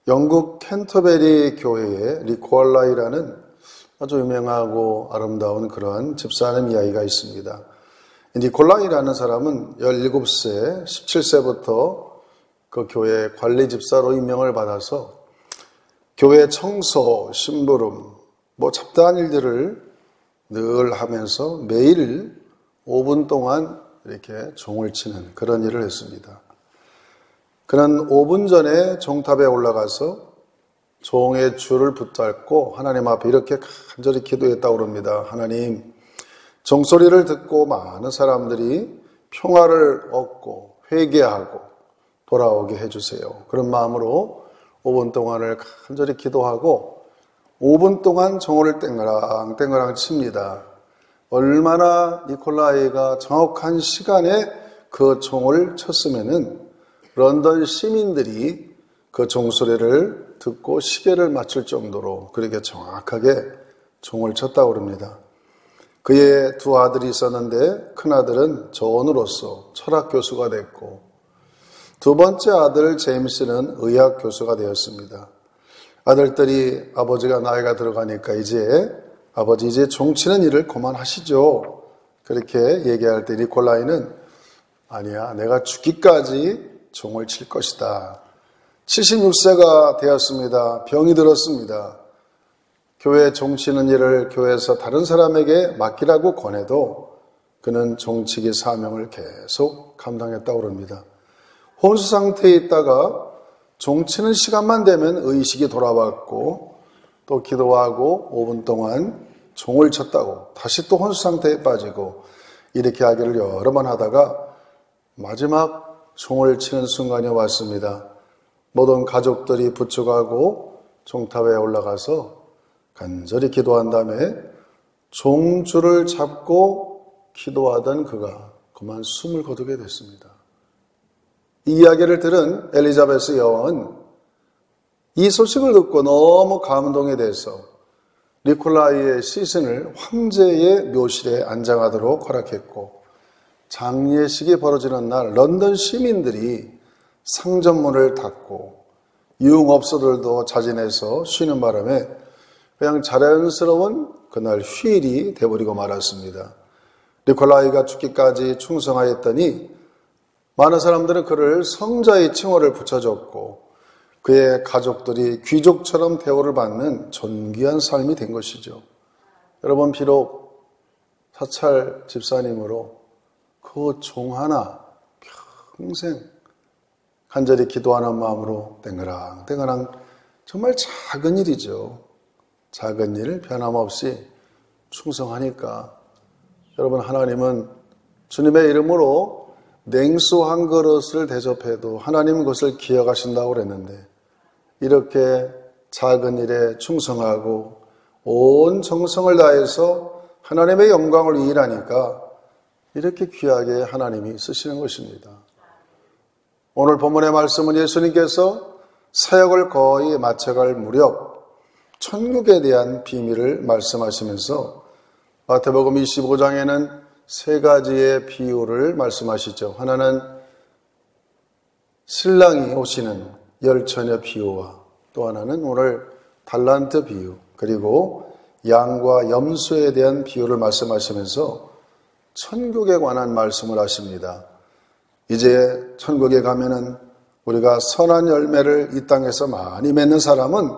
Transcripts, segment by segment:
영국 캔터베리 교회에 리콜라이라는 아주 유명하고 아름다운 그러한 집사님 이야기가 있습니다. 니콜라이라는 사람은 17세, 17세부터 그 교회 관리 집사로 임명을 받아서 교회 청소, 심부름, 잡다한 일들을 늘 하면서 매일 5분 동안 이렇게 종을 치는 그런 일을 했습니다. 그는 5분 전에 종탑에 올라가서 종의 줄을 붙잡고 하나님 앞에 이렇게 간절히 기도했다고 합니다. 하나님, 종소리를 듣고 많은 사람들이 평화를 얻고 회개하고 돌아오게 해주세요. 그런 마음으로 5분 동안을 간절히 기도하고 5분 동안 종을 땡그랑 칩니다. 얼마나 니콜라이가 정확한 시간에 그 종을 쳤으면은 런던 시민들이 그 종소리를 듣고 시계를 맞출 정도로 그렇게 정확하게 종을 쳤다고 합니다. 그의 두 아들이 있었는데 큰아들은 조언으로서 철학 교수가 됐고 두 번째 아들 제임스는 의학 교수가 되었습니다. 아들들이 아버지가 나이가 들어가니까 아버지 이제 종치는 일을 그만하시죠. 그렇게 얘기할 때 니콜라이는 아니야, 내가 죽기까지 종을 칠 것이다. 76세가 되었습니다. 병이 들었습니다. 교회 종치는 일을 교회에서 다른 사람에게 맡기라고 권해도 그는 종치기 사명을 계속 감당했다고 합니다. 혼수 상태에 있다가 종치는 시간만 되면 의식이 돌아왔고 또 기도하고 5분 동안 종을 쳤다고 다시 또 혼수 상태에 빠지고 이렇게 하기를 여러 번 하다가 마지막 종을 치는 순간이 왔습니다. 모든 가족들이 부축하고 종탑에 올라가서 간절히 기도한 다음에 종줄을 잡고 기도하던 그가 그만 숨을 거두게 됐습니다. 이 이야기를 들은 엘리자베스 여왕은 이 소식을 듣고 너무 감동에 대해서 니콜라이의 시신을 황제의 묘실에 안장하도록 허락했고 장례식이 벌어지는 날 런던 시민들이 상점문을 닫고 유흥업소들도 자진해서 쉬는 바람에 그냥 자연스러운 그날 휴일이 되어버리고 말았습니다. 니콜라이가 죽기까지 충성하였더니 많은 사람들은 그를 성자의 칭호를 붙여줬고 그의 가족들이 귀족처럼 대우를 받는 존귀한 삶이 된 것이죠. 여러분, 비록 사찰 집사님으로 그 종 하나 평생 간절히 기도하는 마음으로 땡그랑 정말 작은 일이죠. 작은 일 변함없이 충성하니까 여러분, 하나님은 주님의 이름으로 냉수 한 그릇을 대접해도 하나님 그것을 기억하신다고 그랬는데 이렇게 작은 일에 충성하고 온 정성을 다해서 하나님의 영광을 위하니까 이렇게 귀하게 하나님이 쓰시는 것입니다. 오늘 본문의 말씀은 예수님께서 사역을 거의 마쳐갈 무렵 천국에 대한 비밀을 말씀하시면서 마태복음 25장에는 세 가지의 비유를 말씀하시죠. 하나는 신랑이 오시는 열처녀 비유와 또 하나는 오늘 달란트 비유, 그리고 양과 염소에 대한 비유를 말씀하시면서 천국에 관한 말씀을 하십니다. 이제 천국에 가면은 우리가 선한 열매를 이 땅에서 많이 맺는 사람은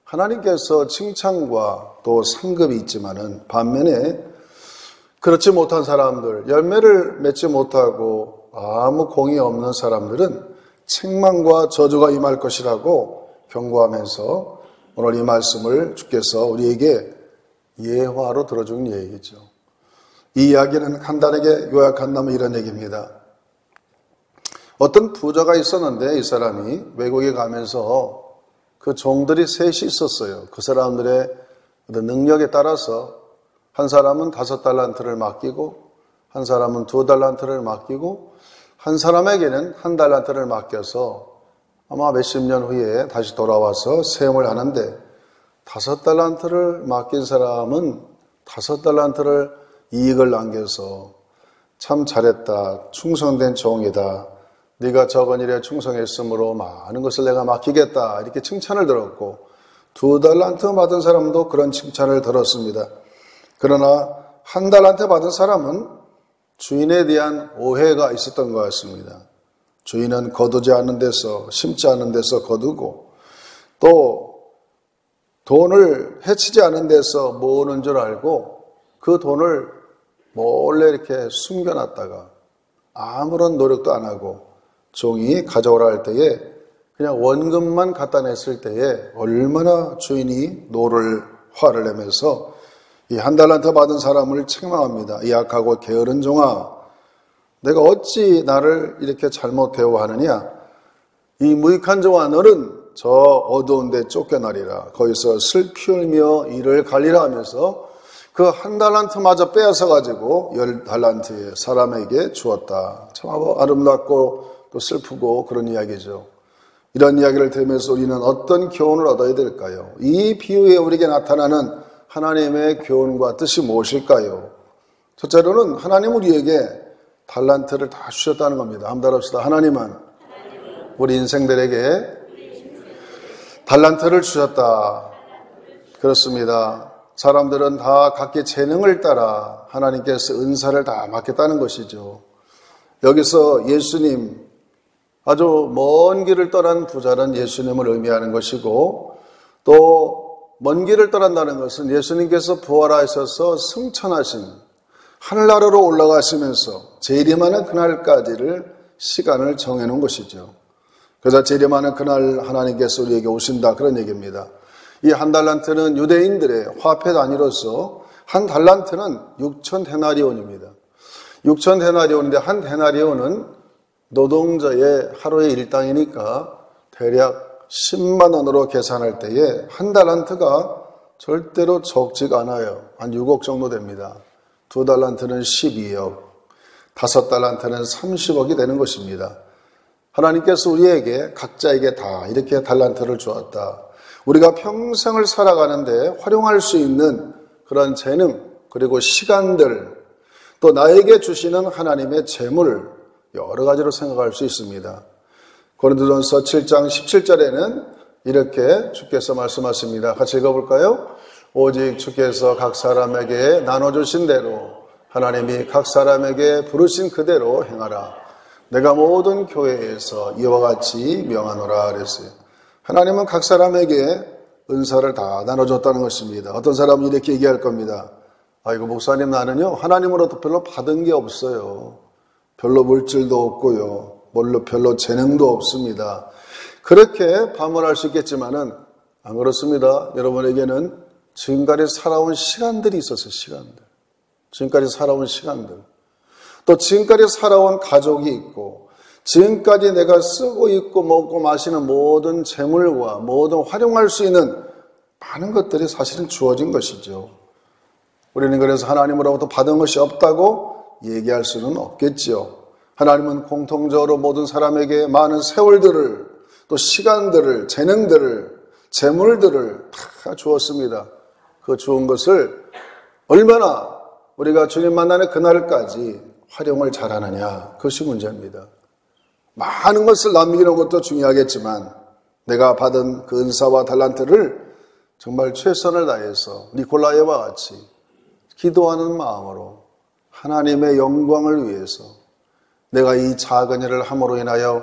하나님께서 칭찬과 또 상급이 있지만은 반면에 그렇지 못한 사람들, 열매를 맺지 못하고 아무 공이 없는 사람들은 책망과 저주가 임할 것이라고 경고하면서 오늘 이 말씀을 주께서 우리에게 예화로 들어준 얘기죠. 이 이야기는 간단하게 요약한다면 이런 얘기입니다. 어떤 부자가 있었는데 이 사람이 외국에 가면서 그 종들이 셋이 있었어요. 그 사람들의 능력에 따라서 한 사람은 5달란트를 맡기고 한 사람은 2달란트를 맡기고 한 사람에게는 1달란트를 맡겨서 아마 몇십 년 후에 다시 돌아와서 세움을 하는데 5달란트를 맡긴 사람은 5달란트를 이익을 남겨서 참 잘했다, 충성된 종이다, 네가 적은 일에 충성했으므로 많은 것을 내가 맡기겠다 이렇게 칭찬을 들었고 2달란트 받은 사람도 그런 칭찬을 들었습니다. 그러나 1달란트 받은 사람은 주인에 대한 오해가 있었던 것 같습니다. 주인은 거두지 않는 데서 심지 않는 데서 거두고 또 돈을 해치지 않은 데서 모으는 줄 알고 그 돈을 몰래 이렇게 숨겨놨다가 아무런 노력도 안 하고 종이 가져오라 할 때에 그냥 원금만 갖다 냈을 때에 얼마나 주인이 화를 내면서 이 1달란트 받은 사람을 책망합니다. 이 악하고 게으른 종아, 내가 어찌 나를 이렇게 잘못 대우하느냐? 이 무익한 종아, 너는 저 어두운 데 쫓겨나리라. 거기서 슬피 울며 이를 갈리라 하면서 그 1달란트마저 빼앗아가지고 10달란트의 사람에게 주었다. 참 아름답고 또 슬프고 그런 이야기죠. 이런 이야기를 들으면서 우리는 어떤 교훈을 얻어야 될까요? 이 비유에 우리에게 나타나는 하나님의 교훈과 뜻이 무엇일까요? 첫째로는 하나님 우리에게 달란트를 다 주셨다는 겁니다. 한번 따라합시다. 하나님은 우리 인생들에게 달란트를 주셨다. 그렇습니다. 사람들은 다 각기 재능을 따라 하나님께서 은사를 다 맡겼다는 것이죠. 여기서 예수님, 아주 먼 길을 떠난 부자는 예수님을 의미하는 것이고 또 먼 길을 떠난다는 것은 예수님께서 부활하셔서 승천하신 하늘나라로 올라가시면서 재림하는 그날까지를 시간을 정해놓은 것이죠. 그래서 재림하는 그날 하나님께서 우리에게 오신다 그런 얘기입니다. 이 1달란트는 유대인들의 화폐 단위로서 1달란트는 6,000데나리온입니다. 6,000데나리온인데 한 데나리온은 노동자의 하루의 일당이니까 대략 10만 원으로 계산할 때에 1달란트가 절대로 적지가 않아요. 한 6억 정도 됩니다. 2달란트는 12억, 5달란트는 30억이 되는 것입니다. 하나님께서 우리에게 각자에게 다 이렇게 달란트를 주었다. 우리가 평생을 살아가는데 활용할 수 있는 그런 재능 그리고 시간들 또 나에게 주시는 하나님의 재물 여러 가지로 생각할 수 있습니다. 고린도전서 7장 17절에는 이렇게 주께서 말씀하십니다. 같이 읽어볼까요? 오직 주께서 각 사람에게 나눠주신 대로 하나님이 각 사람에게 부르신 그대로 행하라. 내가 모든 교회에서 이와 같이 명하노라 그랬어요. 하나님은 각 사람에게 은사를 다 나눠줬다는 것입니다. 어떤 사람은 이렇게 얘기할 겁니다. 아이고 목사님 나는요 하나님으로부터 별로 받은 게 없어요. 별로 물질도 없고요. 별로 재능도 없습니다. 그렇게 반문할 수 있겠지만은 안 그렇습니다. 여러분에게는 지금까지 살아온 시간들이 있었어요. 지금까지 살아온 시간들. 또 지금까지 살아온 가족이 있고 지금까지 내가 쓰고 있고 먹고 마시는 모든 재물과 모든 활용할 수 있는 많은 것들이 사실은 주어진 것이죠. 우리는 그래서 하나님으로부터 받은 것이 없다고 얘기할 수는 없겠지요. 하나님은 공통적으로 모든 사람에게 많은 세월들을 또 시간들을 재능들을 재물들을 다 주었습니다. 그 주은 것을 얼마나 우리가 주님 만나는 그날까지 활용을 잘하느냐 그것이 문제입니다. 많은 것을 남기는 것도 중요하겠지만 내가 받은 그 은사와 달란트를 정말 최선을 다해서 니콜라이와 같이 기도하는 마음으로 하나님의 영광을 위해서 내가 이 작은 일을 함으로 인하여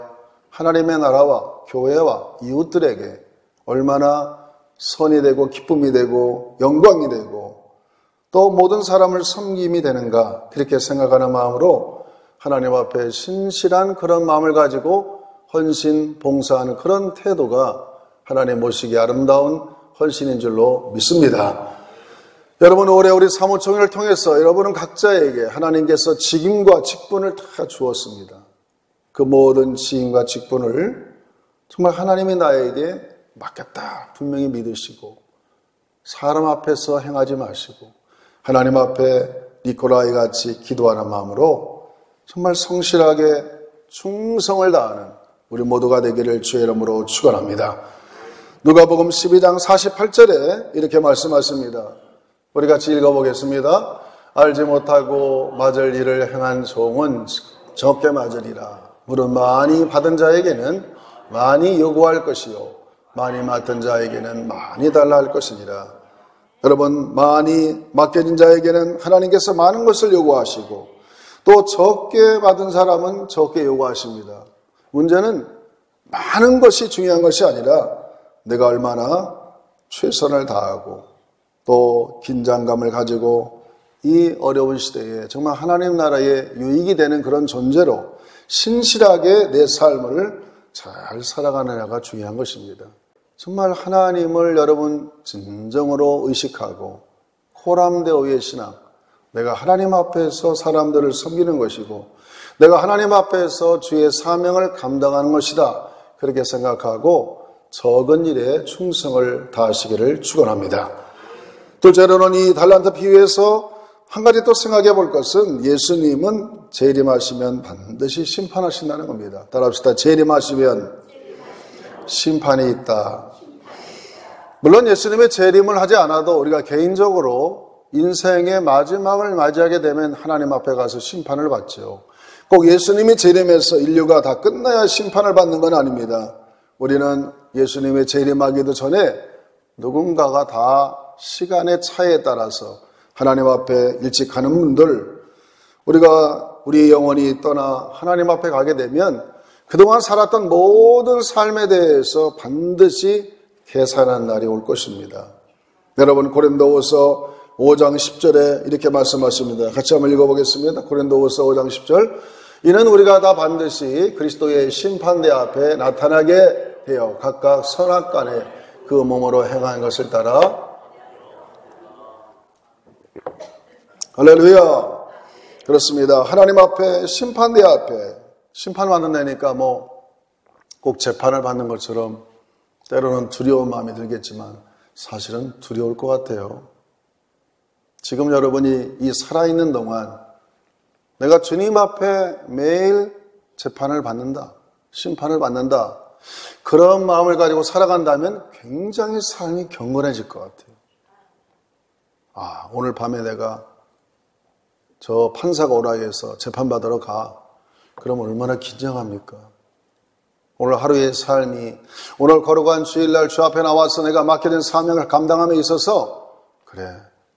하나님의 나라와 교회와 이웃들에게 얼마나 선이 되고 기쁨이 되고 영광이 되고 또 모든 사람을 섬김이 되는가 그렇게 생각하는 마음으로 하나님 앞에 신실한 그런 마음을 가지고 헌신, 봉사하는 그런 태도가 하나님 모시기 아름다운 헌신인 줄로 믿습니다. 여러분 올해 우리 사무총회를 통해서 여러분은 각자에게 하나님께서 직임과 직분을 다 주었습니다. 그 모든 직임과 직분을 정말 하나님이 나에게 맡겼다 분명히 믿으시고 사람 앞에서 행하지 마시고 하나님 앞에 니콜라이 같이 기도하는 마음으로 정말 성실하게 충성을 다하는 우리 모두가 되기를 주의 이름으로 축원합니다. 누가복음 12장 48절에 이렇게 말씀하십니다. 우리 같이 읽어보겠습니다. 알지 못하고 맞을 일을 행한 종은 적게 맞으리라. 물은 많이 받은 자에게는 많이 요구할 것이요 많이 맡은 자에게는 많이 달라 할 것이니라. 여러분, 많이 맡겨진 자에게는 하나님께서 많은 것을 요구하시고 또 적게 받은 사람은 적게 요구하십니다. 문제는 많은 것이 중요한 것이 아니라 내가 얼마나 최선을 다하고 또 긴장감을 가지고 이 어려운 시대에 정말 하나님 나라에 유익이 되는 그런 존재로 신실하게 내 삶을 잘 살아가느냐가 중요한 것입니다. 정말 하나님을 여러분 진정으로 의식하고 호람대오의 신앙, 내가 하나님 앞에서 사람들을 섬기는 것이고 내가 하나님 앞에서 주의 사명을 감당하는 것이다, 그렇게 생각하고 적은 일에 충성을 다하시기를 축원합니다. 둘째로는 이 달란트 비유에서 한 가지 또 생각해 볼 것은 예수님은 재림하시면 반드시 심판하신다는 겁니다. 따라합시다. 재림하시면 심판이 있다. 물론 예수님의 재림을 하지 않아도 우리가 개인적으로 인생의 마지막을 맞이하게 되면 하나님 앞에 가서 심판을 받죠. 꼭 예수님이 재림해서 인류가 다 끝나야 심판을 받는 건 아닙니다. 우리는 예수님의 재림하기도 전에 누군가가 다 시간의 차이에 따라서 하나님 앞에 일찍 가는 분들, 우리가 우리의 영혼이 떠나 하나님 앞에 가게 되면 그동안 살았던 모든 삶에 대해서 반드시 계산하는 날이 올 것입니다. 여러분, 고린도후서 5장 10절에 이렇게 말씀하십니다. 같이 한번 읽어보겠습니다. 고린도후서 5장 10절. 이는 우리가 다 반드시 그리스도의 심판대 앞에 나타나게 되어 각각 선악간에 그 몸으로 행한 것을 따라. 할렐루야. 그렇습니다. 하나님 앞에, 심판대 앞에, 심판받는다니까 꼭 재판을 받는 것처럼 때로는 두려운 마음이 들겠지만 사실은 두려울 것 같아요. 지금 여러분이 이 살아있는 동안 내가 주님 앞에 매일 재판을 받는다, 심판을 받는다, 그런 마음을 가지고 살아간다면 굉장히 삶이 경건해질 것 같아요. 오늘 밤에 내가 저 판사가 오라 해서 재판받으러 가. 그럼 얼마나 긴장합니까? 오늘 하루의 삶이, 오늘 걸어간 주일날 주 앞에 나와서 내가 맡겨진 사명을 감당함에 있어서 그래,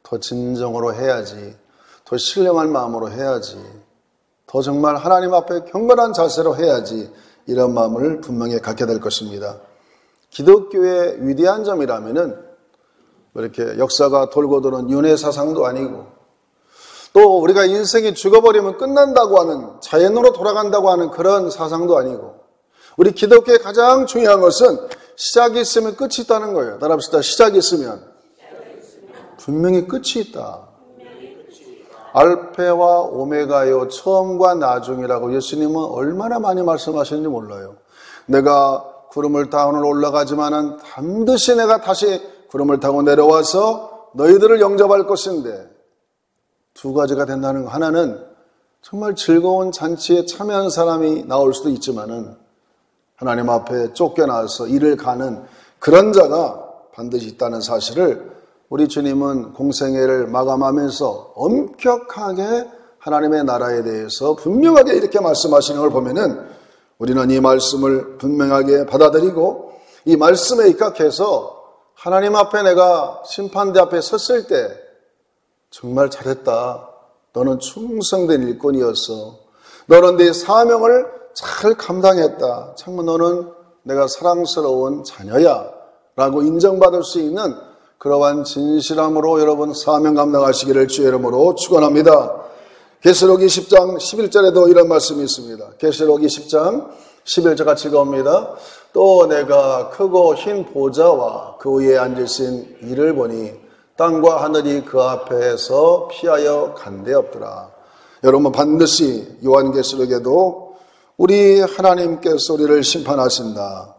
더 진정으로 해야지, 더 신령한 마음으로 해야지, 더 정말 하나님 앞에 경건한 자세로 해야지, 이런 마음을 분명히 갖게 될 것입니다. 기독교의 위대한 점이라면은 이렇게 역사가 돌고 도는 윤회 사상도 아니고 또 우리가 인생이 죽어버리면 끝난다고 하는, 자연으로 돌아간다고 하는 그런 사상도 아니고, 우리 기독교의 가장 중요한 것은 시작이 있으면 끝이 있다는 거예요. 따라합시다. 시작이 있으면 분명히 끝이 있다. 알페와 오메가요, 처음과 나중이라고 예수님은 얼마나 많이 말씀하셨는지 몰라요. 내가 구름을 타고 오늘 올라가지만은 반드시 내가 다시 구름을 타고 내려와서 너희들을 영접할 것인데, 두 가지가 된다는 거. 하나는 정말 즐거운 잔치에 참여하는 사람이 나올 수도 있지만은 하나님 앞에 쫓겨나서 일을 가는 그런 자가 반드시 있다는 사실을 우리 주님은 공생애를 마감하면서 엄격하게 하나님의 나라에 대해서 분명하게 이렇게 말씀하시는 걸 보면은 우리는 이 말씀을 분명하게 받아들이고 이 말씀에 입각해서 하나님 앞에 내가 심판대 앞에 섰을 때 정말 잘했다. 너는 충성된 일꾼이었어. 너는 네 사명을 잘 감당했다. 정말 너는 내가 사랑스러운 자녀야. 라고 인정받을 수 있는 그러한 진실함으로 여러분 사명 감당하시기를 주의 이름으로 축원합니다. 계시록 20장 11절에도 이런 말씀이 있습니다. 계시록 20장 11절 같이 읽어봅니다. 또 내가 크고 흰 보좌와 그 위에 앉으신 이를 보니 땅과 하늘이 그 앞에서 피하여 간데없더라. 여러분, 반드시 요한계시록에도 우리 하나님께서 우리를 심판하신다.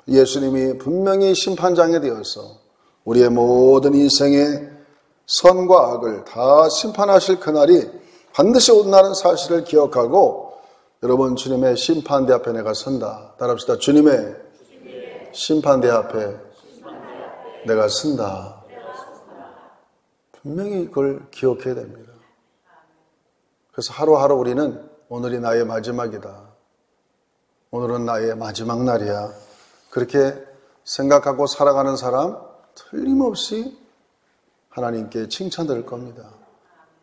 예수님이 분명히 심판장에 되어서 우리의 모든 인생의 선과 악을 다 심판하실 그날이 반드시 온다는 사실을 기억하고 여러분, 주님의 심판대 앞에 내가 선다. 따라합시다. 주님의 심판대 앞에 내가 선다. 분명히 그걸 기억해야 됩니다. 그래서 하루하루 우리는 오늘이 나의 마지막이다. 오늘은 나의 마지막 날이야. 그렇게 생각하고 살아가는 사람 틀림없이 하나님께 칭찬드릴 겁니다.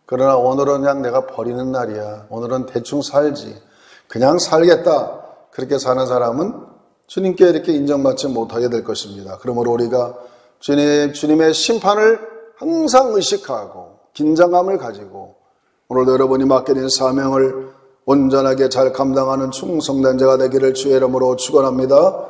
그러나 오늘은 그냥 내가 버리는 날이야. 오늘은 대충 살지. 그냥 살겠다. 그렇게 사는 사람은 주님께 이렇게 인정받지 못하게 될 것입니다. 그러므로 우리가 주님의 심판을 항상 의식하고 긴장감을 가지고 오늘도 여러분이 맡게 된 사명을 온전하게 잘 감당하는 충성된 자가 되기를 주의 이름으로 축원합니다.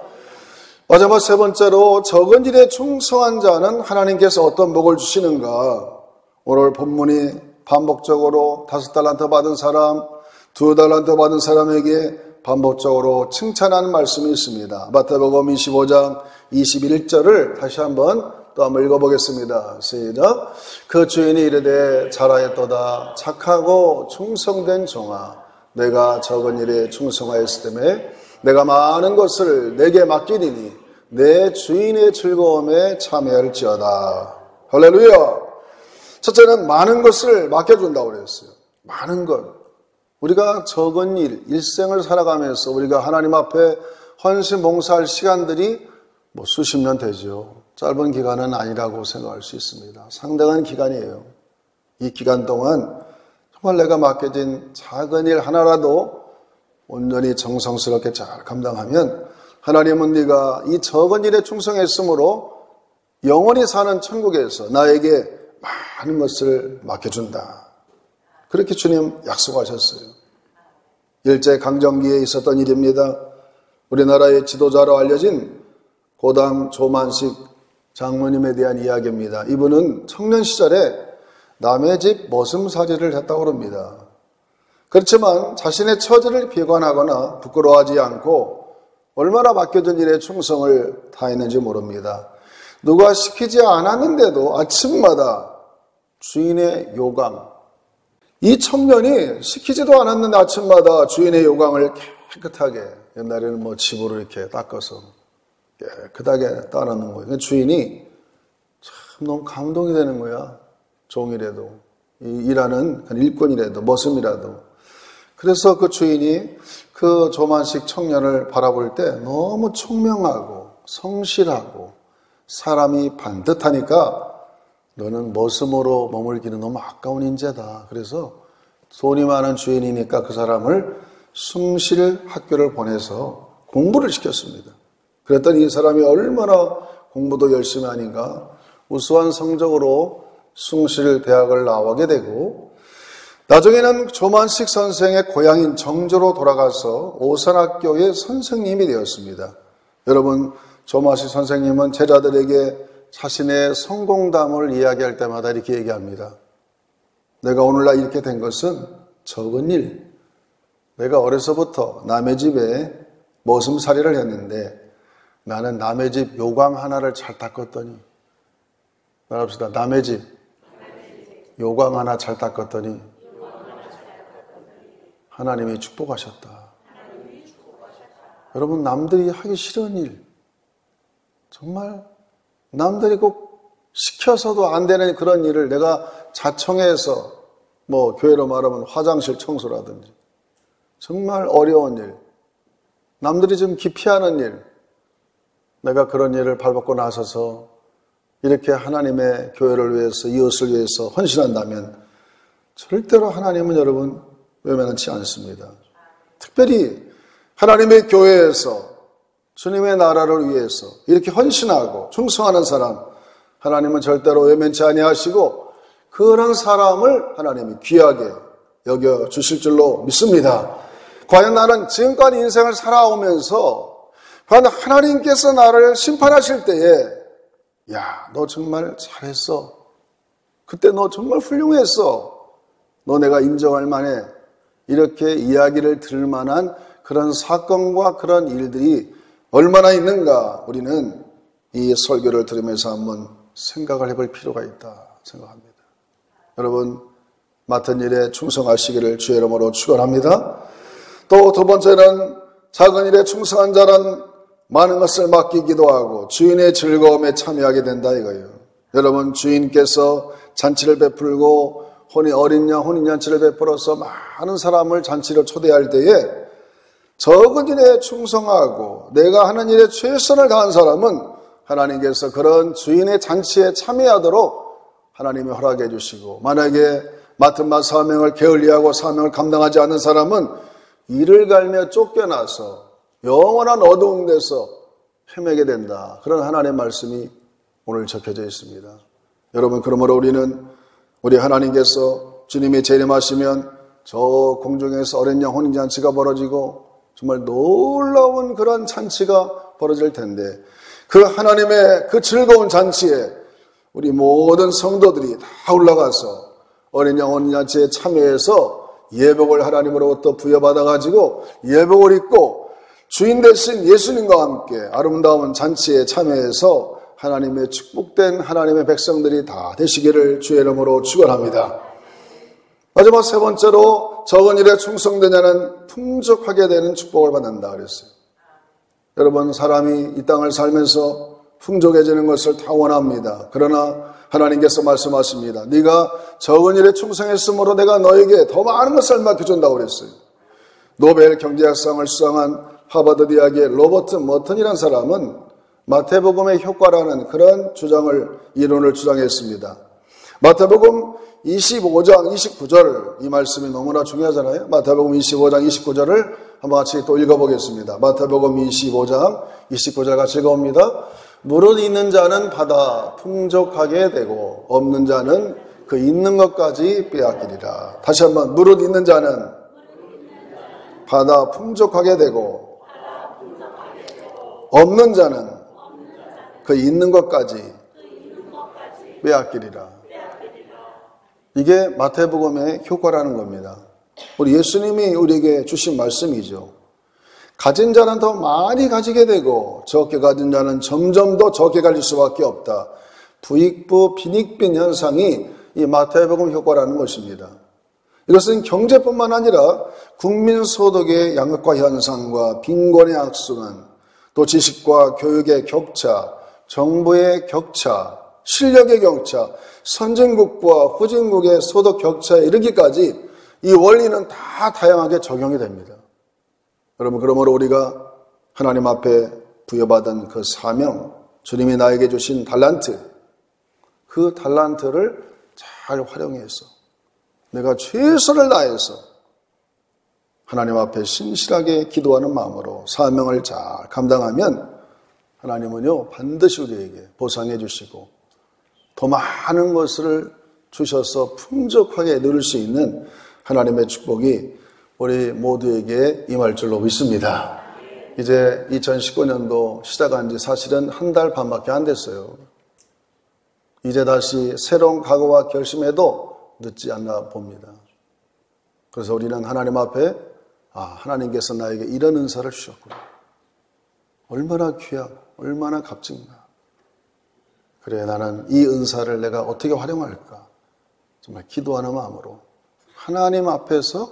마지막 세 번째로 적은 일에 충성한 자는 하나님께서 어떤 복을 주시는가. 오늘 본문이 반복적으로 5달란트 받은 사람, 2달란트 받은 사람에게 반복적으로 칭찬하는 말씀이 있습니다. 마태복음 25장 21절을 다시 한번 읽어보겠습니다. 시작. 그 주인이 이르되 잘하였도다. 착하고 충성된 종아, 내가 적은 일에 충성하였을 때에 내가 많은 것을 내게 맡기리니 내 주인의 즐거움에 참여할지어다. 할렐루야. 첫째는 많은 것을 맡겨준다고 그랬어요. 많은 것. 우리가 적은 일, 일생을 살아가면서 우리가 하나님 앞에 헌신 봉사할 시간들이 수십 년 되죠. 짧은 기간은 아니라고 생각할 수 있습니다. 상당한 기간이에요. 이 기간 동안 정말 내가 맡겨진 작은 일 하나라도 온전히 정성스럽게 잘 감당하면 하나님은 네가 이 적은 일에 충성했으므로 영원히 사는 천국에서 나에게 많은 것을 맡겨준다. 그렇게 주님 약속하셨어요. 일제강점기에 있었던 일입니다. 우리나라의 지도자로 알려진 고당 조만식 장모님에 대한 이야기입니다. 이분은 청년 시절에 남의 집 머슴살이를 했다고 합니다. 그렇지만 자신의 처지를 비관하거나 부끄러워하지 않고 얼마나 맡겨진 일에 충성을 다했는지 모릅니다. 누가 시키지 않았는데도 아침마다 주인의 요강, 이 청년이 시키지도 않았는데 아침마다 주인의 요강을 깨끗하게, 옛날에는 집으로 이렇게 닦아서 깨끗하게 따놓는 거예요. 주인이 참 너무 감동이 되는 거야. 종이라도, 일하는 일꾼이라도, 머슴이라도. 그래서 그 주인이 그 조만식 청년을 바라볼 때 너무 총명하고 성실하고 사람이 반듯하니까 너는 머슴으로 머물기는 너무 아까운 인재다. 그래서 돈이 많은 주인이니까 그 사람을 숭실 학교를 보내서 공부를 시켰습니다. 그랬더니 이 사람이 얼마나 공부도 열심히 하니까 우수한 성적으로 숭실 대학을 나오게 되고 나중에는 조만식 선생의 고향인 정조로 돌아가서 오산학교의 선생님이 되었습니다. 여러분, 조만식 선생님은 제자들에게 자신의 성공담을 이야기할 때마다 이렇게 얘기합니다. 내가 오늘날 이렇게 된 것은 적은 일. 내가 어려서부터 남의 집에 머슴살이를 했는데 나는 남의 집 요강 하나를 잘 닦았더니, 말합시다. 남의 집 요강 하나 잘 닦았더니 하나님이 축복하셨다. 여러분, 남들이 하기 싫은 일, 정말 남들이 꼭 시켜서도 안 되는 그런 일을 내가 자청해서 교회로 말하면 화장실 청소라든지 정말 어려운 일, 남들이 좀 기피하는 일, 내가 그런 일을 발벗고 나서서 이렇게 하나님의 교회를 위해서, 이웃을 위해서 헌신한다면 절대로 하나님은 여러분 외면하지 않습니다. 특별히 하나님의 교회에서 주님의 나라를 위해서 이렇게 헌신하고 충성하는 사람, 하나님은 절대로 외면치 아니하시고 그런 사람을 하나님이 귀하게 여겨주실 줄로 믿습니다. 과연 나는 지금까지 인생을 살아오면서 과연 하나님께서 나를 심판하실 때에 야, 너 정말 잘했어. 그때 너 정말 훌륭했어. 너 내가 인정할 만해. 이렇게 이야기를 들을 만한 그런 사건과 그런 일들이 얼마나 있는가 우리는 이 설교를 들으면서 한번 생각을 해볼 필요가 있다 생각합니다. 여러분, 맡은 일에 충성하시기를 주의 이름으로 축원합니다. 또 두 번째는 작은 일에 충성한 자는 많은 것을 맡기기도 하고 주인의 즐거움에 참여하게 된다 이거예요. 여러분, 주인께서 잔치를 베풀고 어린 양 혼인잔치를 베풀어서 많은 사람을 잔치로 초대할 때에 적은 일에 충성하고 내가 하는 일에 최선을 다한 사람은 하나님께서 그런 주인의 잔치에 참여하도록 하나님이 허락해 주시고, 만약에 맡은 바 사명을 게을리하고 사명을 감당하지 않는 사람은 이를 갈며 쫓겨나서 영원한 어두운 데서 헤매게 된다. 그런 하나님의 말씀이 오늘 적혀져 있습니다. 여러분, 그러므로 우리 하나님께서 주님이 재림하시면 저 공중에서 어린 양 혼인잔치가 벌어지고 정말 놀라운 그런 잔치가 벌어질 텐데, 그 하나님의 그 즐거운 잔치에 우리 모든 성도들이 다 올라가서 어린 양 혼인잔치에 참여해서 예복을 하나님으로부터 부여받아가지고 예복을 입고 주인 되신 예수님과 함께 아름다운 잔치에 참여해서 하나님의 축복된 하나님의 백성들이 다 되시기를 주의 이름으로 축원합니다. 마지막 세 번째로 적은 일에 충성된 자는 풍족하게 되는 축복을 받는다 그랬어요. 여러분, 사람이 이 땅을 살면서 풍족해지는 것을 다 원합니다. 그러나 하나님께서 말씀하십니다. 네가 적은 일에 충성했으므로 내가 너에게 더 많은 것을 맡겨준다고 그랬어요. 노벨 경제학상을 수상한 하버드 대학의 로버트 머튼이라는 사람은 마태복음의 효과라는 그런 이론을 주장했습니다. 마태복음 25장 29절, 이 말씀이 너무나 중요하잖아요. 마태복음 25장 29절을 한번 같이 또 읽어보겠습니다. 마태복음 25장 29절 같이 읽어봅니다. 무릇 있는 자는 받아 풍족하게 되고 없는 자는 그 있는 것까지 빼앗기리라. 다시 한번, 무릇 있는 자는 받아 풍족하게 되고 없는 자는 그 있는 것까지 빼앗기리라. 이게 마태복음의 효과라는 겁니다. 우리 예수님이 우리에게 주신 말씀이죠. 가진 자는 더 많이 가지게 되고 적게 가진 자는 점점 더 적게 가질 수밖에 없다. 부익부 빈익빈 현상이 이 마태복음 효과라는 것입니다. 이것은 경제뿐만 아니라 국민소득의 양극화 현상과 빈곤의 악순환, 또 지식과 교육의 격차, 정보의 격차, 실력의 격차, 선진국과 후진국의 소득 격차에 이르기까지 이 원리는 다 다양하게 적용이 됩니다. 여러분, 그러므로 우리가 하나님 앞에 부여받은 그 사명, 주님이 나에게 주신 달란트, 그 달란트를 잘 활용해서 내가 최선을 다해서 하나님 앞에 신실하게 기도하는 마음으로 사명을 잘 감당하면 하나님은요, 반드시 우리에게 보상해 주시고 더 많은 것을 주셔서 풍족하게 누릴 수 있는 하나님의 축복이 우리 모두에게 임할 줄로 믿습니다. 이제 2019년도 시작한 지 사실은 한 달 반밖에 안 됐어요. 이제 다시 새로운 각오와 결심해도 늦지 않나 봅니다. 그래서 우리는 하나님 앞에 하나님께서 나에게 이런 은사를 주셨구나. 얼마나 귀하고 얼마나 값진가. 그래, 나는 이 은사를 내가 어떻게 활용할까. 정말 기도하는 마음으로 하나님 앞에서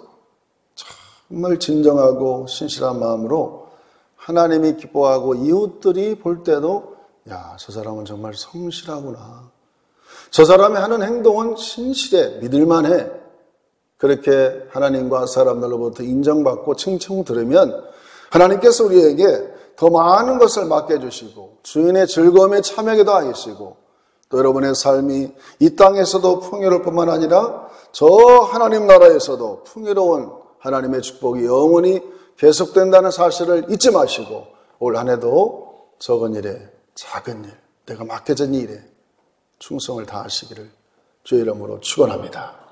정말 진정하고 신실한 마음으로 하나님이 기뻐하고 이웃들이 볼 때도 저 사람은 정말 성실하구나. 저 사람이 하는 행동은 신실해, 믿을만해. 그렇게 하나님과 사람들로부터 인정받고 칭찬 들으면 하나님께서 우리에게 더 많은 것을 맡겨주시고 주인의 즐거움에 참여하게도 하시고 또 여러분의 삶이 이 땅에서도 풍요로울 뿐만 아니라 저 하나님 나라에서도 풍요로운 하나님의 축복이 영원히 계속된다는 사실을 잊지 마시고 올 한 해도 적은 일에 작은 일, 내가 맡겨진 일에 충성을 다하시기를 주의 이름으로 축원합니다.